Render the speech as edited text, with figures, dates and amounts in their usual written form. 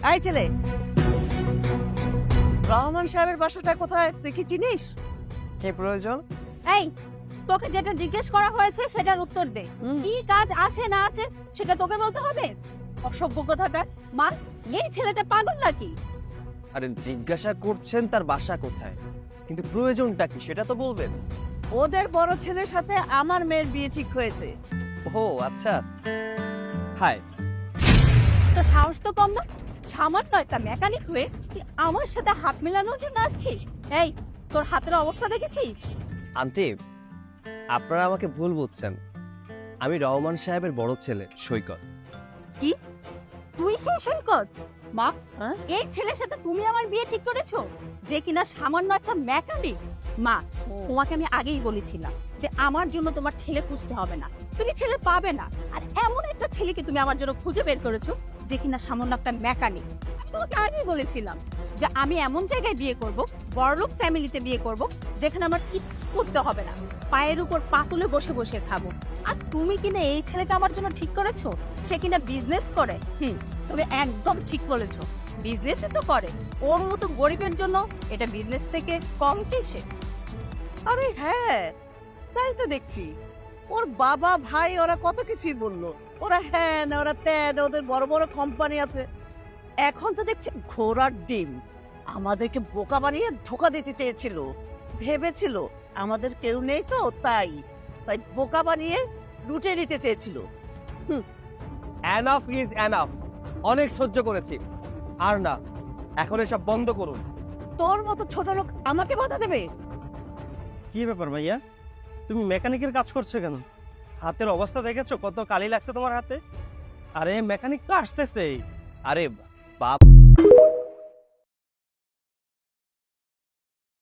এই ছেলে, রহমান সাহেবের বাসাটা কোথায় তুই কি চিনিস? কি প্রয়োজন? এই, তোকে যেটা জিজ্ঞেস করা হয়েছে সেটার উত্তর দে। কি কাজ আছে না আছে সেটা তোকে বলতে হবে? অসভ্য কথাটা। মা, এই ছেলেটা পাগল নাকি? আরে জিজ্ঞাসা করছেন তার বাসা কোথায়, কিন্তু প্রয়োজনটা কি সেটা তো বলবেন। ওদের বড় ছেলের সাথে আমার মেয়ের বিয়ে ঠিক হয়েছে। ও আচ্ছা, হাই। তো সাহস তো কম না, সামান্য একটা মেকানিক হয়ে তুই আমার সাথে হাত মেলানোর জন্য আসছিস? এই, তোর হাতের অবস্থা দেখেছিস? আন্টি, আপনারা আমাকে ভুল বুঝছেন। আমি রহমান সাহেবের বড় ছেলে সৈকত। কি, তুই সেই সৈকত? মা, হ্যাঁ? এই ছেলের সাথে তুমি আমার বিয়ে ঠিক করেছো, যে কিনা সামান্য একটা মেকানিক? মা, তোমাকে আমি আগেই বলেছিলাম যে আমার জন্য তোমার ছেলে খুঁজতে হবে না, তুমি ছেলে পাবে না। আর এমন একটা ছেলেকে তুমি আমার জন্য খুঁজে বের করেছো যে কিনা সামান্য একটা মেকানিক। আমি তোমাকে আগেই বলেছিলাম যে আমি এমন জায়গায় বিয়ে করব, বড়লোক ফ্যামিলিতে বিয়ে করব, যেখানে আমার কিছু করতে হবে না, পায়ের উপর পা তুলে বসে বসে খাবো। আর তুমি কিনা এই ছেলেটা আমার জন্য ঠিক করেছো, সে কিনা বিজনেস করে। তুমি একদম ঠিক বলেছো, বিজনেসই তো করে। ওর মতো গরিবের জন্য এটা বিজনেস থেকে কম কিসে? আরে হ্যাঁ, তাই তো দেখছি। ওর বাবা ভাই ওরা কত কিছুই বললো, ওরা হ্যান ওরা ত্যান, ওদের বড় বড় কোম্পানি আছে। এখন তো দেখছি ঘোড়ার ডিম। আমাদেরকে বোকা বানিয়ে ধোকা দিতে চেয়েছিল, ভেবেছিল আমাদের কেউ নেই তো তাই তাই বোকা বানিয়ে লুটে নিতে চেয়েছিল। এনাফ ইজ এনাফ, অনেক সহ্য করেছি, আর না, এখন এসব বন্ধ করুন। তোর মতো ছোট লোক আমাকে বাধা দেবে? কি ব্যাপার ভাইয়া, তুমি মেকানিকের কাজ করছো কেন? হাতের অবস্থা দেখেছো, কত কালি লাগছে তোমার হাতে? আরে মেকানিক তো আসতেছে। আরে বাপ